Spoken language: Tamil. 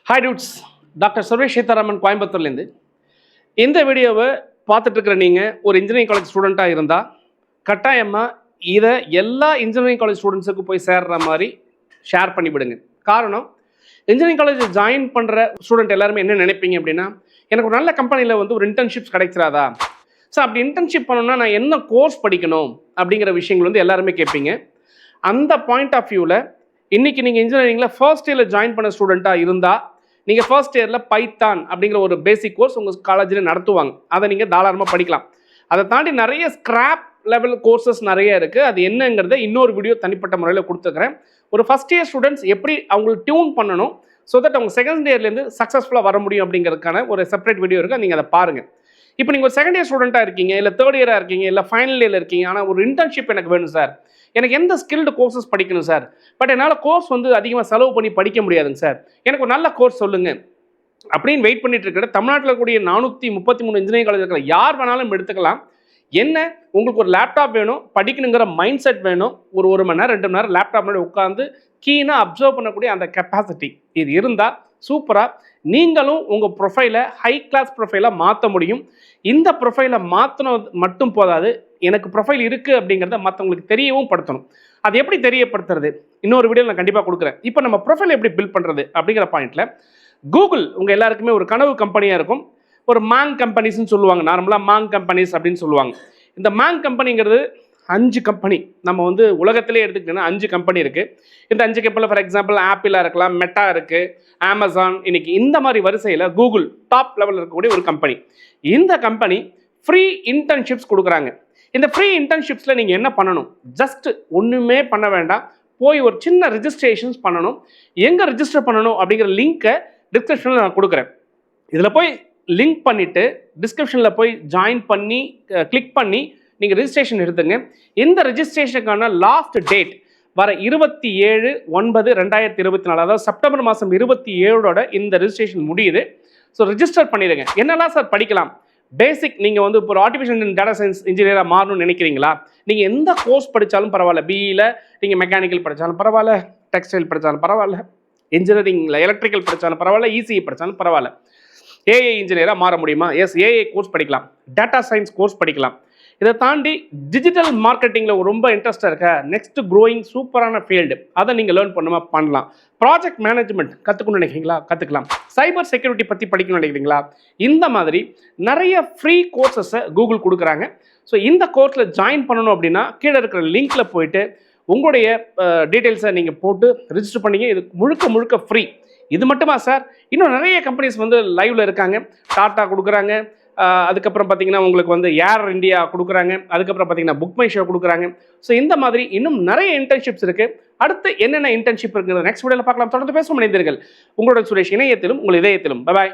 Hi dudes, doctor Suresh Sitharaman கோயம்புத்தூர்லேருந்து. இந்த வீடியோவை பார்த்துட்டு இருக்கிற நீங்கள் ஒரு இன்ஜினியரிங் காலேஜ் ஸ்டூடெண்ட்டாக இருந்தால் கட்டாயமாக இதை எல்லா இன்ஜினியரிங் காலேஜ் ஸ்டூடெண்ட்ஸுக்கு போய் சேர்ற மாதிரி ஷேர் பண்ணிவிடுங்க. காரணம், இன்ஜினியரிங் காலேஜ் ஜாயின் பண்ணுற ஸ்டூடெண்ட் எல்லாருமே என்ன நினைப்பீங்க அப்படின்னா, எனக்கு ஒரு நல்ல கம்பெனியில் வந்து ஒரு இன்டர்ன்ஷிப்ஸ் கிடைச்சிடாதா, ஸோ அப்படி இன்டர்ன்ஷிப் பண்ணணும்னா நான் என்ன கோர்ஸ் படிக்கணும் அப்படிங்கிற விஷயங்கள் வந்து எல்லாருமே கேட்பீங்க. அந்த பாயிண்ட் ஆஃப் வியூவில் இன்றைக்கி நீங்கள் இன்ஜினியரிங்கில் ஃபர்ஸ்ட் இயரில் ஜாயின் பண்ண ஸ்டூடெண்ட்டாக இருந்தால் நீங்கள் ஃபர்ஸ்ட் இயரில் பைத்தான் அப்படிங்கிற ஒரு பேசிக் கோர்ஸ் உங்கள் காலேஜில் நடத்துவாங்க. அதை நீங்கள் தாராளமாக படிக்கலாம். அதை தாண்டி நிறைய ஸ்கிராப் லெவல் கோர்சஸ் நிறைய இருக்குது. அது என்னங்கிறத இன்னொரு வீடியோ தனிப்பட்ட முறையில் கொடுத்துக்கிறேன். ஒரு ஃபஸ்ட் இயர் ஸ்டூடெண்ட்ஸ் எப்படி அவங்களுக்கு டியூன் பண்ணணும், ஸோ தட் அவங்க செகண்ட் இயர்லேருந்து சக்ஸஸ்ஃபுல்லாக வர முடியும் அப்படிங்கிறதுக்கான ஒரு செப்பரேட் வீடியோ இருக்குது. நீங்கள் அதை பாருங்கள். இப்போ நீங்கள் ஒரு செகண்ட் இயர் ஸ்டூடெண்ட்டாக இருக்கீங்க, இல்லை தேர்ட் இயராக இருக்கீங்க, இல்லை ஃபைனல் இயரில் இருக்கீங்க, ஆனால் ஒரு இன்டர்ன்ஷிப் எனக்கு வேணும் சார், எனக்கு எந்த ஸ்கில்டு கோர்சஸ் படிக்கணும் சார், பட் என்னால் கோர்ஸ் வந்து அதிகமாக செலவு பண்ணி படிக்க முடியாதுங்க சார், எனக்கு ஒரு நல்ல கோர்ஸ் சொல்லுங்கள் அப்படின்னு வெயிட் பண்ணிட்டு இருக்கிற தமிழ்நாட்டில் இருக்கக்கூடிய 433 இன்ஜினியரிங் காலேஜ் இருக்கிற யார் வேணாலும் எடுத்துக்கலாம். என்ன, உங்களுக்கு ஒரு லேப்டாப் வேணும், படிக்கணுங்கிற மைண்ட் செட் வேணும், ஒரு மணி நேரம் 2 மணி நேரம் லேப்டாப் முன்னாடி உட்காந்து கீனாக அப்சர்வ் பண்ணக்கூடிய அந்த கெப்பாசிட்டி இது இருந்தால் சூப்பராக நீங்களும் உங்கள் ப்ரொஃபைலை ஹை கிளாஸ் ப்ரொஃபைலாக மாற்ற முடியும். இந்த ப்ரொஃபைலை மாற்றினது மட்டும் போதாது, எனக்கு ப்ரொஃபைல் இருக்குது அப்படிங்கிறத மற்றவங்களுக்கு தெரியவும் படுத்தணும். அது எப்படி தெரியப்படுத்துறது இன்னொரு வீடியோ நான் கண்டிப்பாக கொடுக்குறேன். இப்போ நம்ம ப்ரொஃபைல் எப்படி பில்ட் பண்ணுறது அப்படிங்கிற பாயிண்ட்டில் கூகுள் உங்கள் எல்லாருக்குமே ஒரு கனவு கம்பெனியாக இருக்கும். ஒரு மாங் கம்பெனிஸ்ன்னு சொல்லுவாங்க, நார்மலாக மாங் கம்பெனிஸ் அப்படின்னு சொல்லுவாங்க. இந்த மாங் கம்பெனிங்கிறது 5 கம்பெனி நம்ம வந்து உலகத்திலே எடுத்துக்கிட்டோன்னா 5 கம்பெனி இருக்குது. இந்த 5 கம்பெனியில் ஃபார் எக்ஸாம்பிள் ஆப்பிளாக இருக்கலாம், மெட்டா இருக்குது, அமேசான், இன்னைக்கு இந்த மாதிரி வரிசையில் கூகுள் டாப் லெவலில் இருக்கக்கூடிய ஒரு கம்பெனி. இந்த கம்பெனி ஃப்ரீ இன்டர்ன்ஷிப்ஸ் கொடுக்குறாங்க. இந்த ஃப்ரீ இன்டர்ன்ஷிப்ஸில் நீங்கள் என்ன பண்ணணும், ஜஸ்ட் ஒன்றுமே பண்ண வேண்டாம், போய் ஒரு சின்ன ரிஜிஸ்ட்ரேஷன்ஸ் பண்ணணும். எங்கே ரிஜிஸ்டர் பண்ணணும் அப்படிங்கிற லிங்க்கை டிஸ்கிரிப்ஷனில் நான் கொடுக்குறேன். இதில் போய் லிங்க் பண்ணிவிட்டு டிஸ்கிரிப்ஷனில் போய் ஜாயின் பண்ணி கிளிக் பண்ணி நீங்கள் ரிஜிஸ்ட்ரேஷன் எடுத்துங்க. இந்த ரிஜிஸ்ட்ரேஷனுக்கான லாஸ்ட் டேட் வர 27/9/2024, அதாவது செப்டம்பர் மாதம் 27 இந்த ரிஜிஸ்ட்ரேஷன் முடியுது. ஸோ ரிஜிஸ்டர் பண்ணிடுங்க. என்னெல்லாம் சார் படிக்கலாம்? பேசிக், நீங்கள் வந்து இப்போ ஒரு ஆர்டிஃபிஷியல் அண்ட் டேட்டா சயின்ஸ் இன்ஜினியராக மாறணும்னு நினைக்கிறீங்களா, நீங்கள் எந்த கோர்ஸ் படித்தாலும் பரவாயில்ல, பிஇயில் நீங்கள் மெக்கானிக்கல் படித்தாலும் பரவாயில்ல, டெக்ஸ்டைல் படித்தாலும் பரவாயில்ல, இன்ஜினியரிங்கில் எலக்ட்ரிக்கல் படித்தாலும் பரவாயில்ல, இசிஇ படித்தாலும் பரவாயில்ல, ஏஐ இன்ஜினியராக மாற முடியுமா, எஸ் ஏஐ கோர்ஸ் படிக்கலாம், டேட்டா சயின்ஸ் கோர்ஸ் படிக்கலாம். இதை தாண்டி டிஜிட்டல் மார்க்கெட்டிங்கில் ரொம்ப இன்ட்ரெஸ்டாக இருக்க, நெக்ஸ்ட் க்ரோயிங் சூப்பரான ஃபீல்டு, அதை நீங்கள் லேர்ன் பண்ணலாம். ப்ராஜெக்ட் மேனேஜ்மெண்ட் கற்றுக்கணும்னு நினைக்கிறீங்களா, கற்றுக்கலாம். சைபர் செக்யூரிட்டி பற்றி படிக்கணும்னு நினைக்கிறீங்களா, இந்த மாதிரி நிறைய ஃப்ரீ கோர்சஸை கூகுள் கொடுக்குறாங்க. ஸோ இந்த கோர்ஸில் ஜாயின் பண்ணணும் அப்படின்னா கீழே இருக்கிற லிங்க்கில் போயிட்டு உங்களுடைய டீட்டெயில்ஸை நீங்கள் போட்டு ரிஜிஸ்டர் பண்ணிங்க. இது முழுக்க ஃப்ரீ. இது மட்டுமா சார், இன்னும் நிறைய கம்பெனிஸ் வந்து லைவில் இருக்காங்க. டாட்டா கொடுக்குறாங்க, அதுக்கப்புறம் பார்த்தீங்கன்னா உங்களுக்கு வந்து ஏர் இந்தியா கொடுக்குறாங்க, அதுக்கப்புறம் பார்த்தீங்கன்னா புக் மை ஷோ கொடுக்குறாங்க. ஸோ இந்த மாதிரி இன்னும் நிறைய இன்டர்ன்ஷிப்ஸ் இருக்குது. அடுத்து என்னென்ன இன்டர்ன்ஷிப் இருக்குது நெக்ஸ்ட் வீடியோவில் பார்க்கலாம். தொடர்ந்து பேசும் மனிதர்கள். உங்களோட சுரேஷ், இணையத்திலும் உங்கள் இதயத்திலும். பாய்.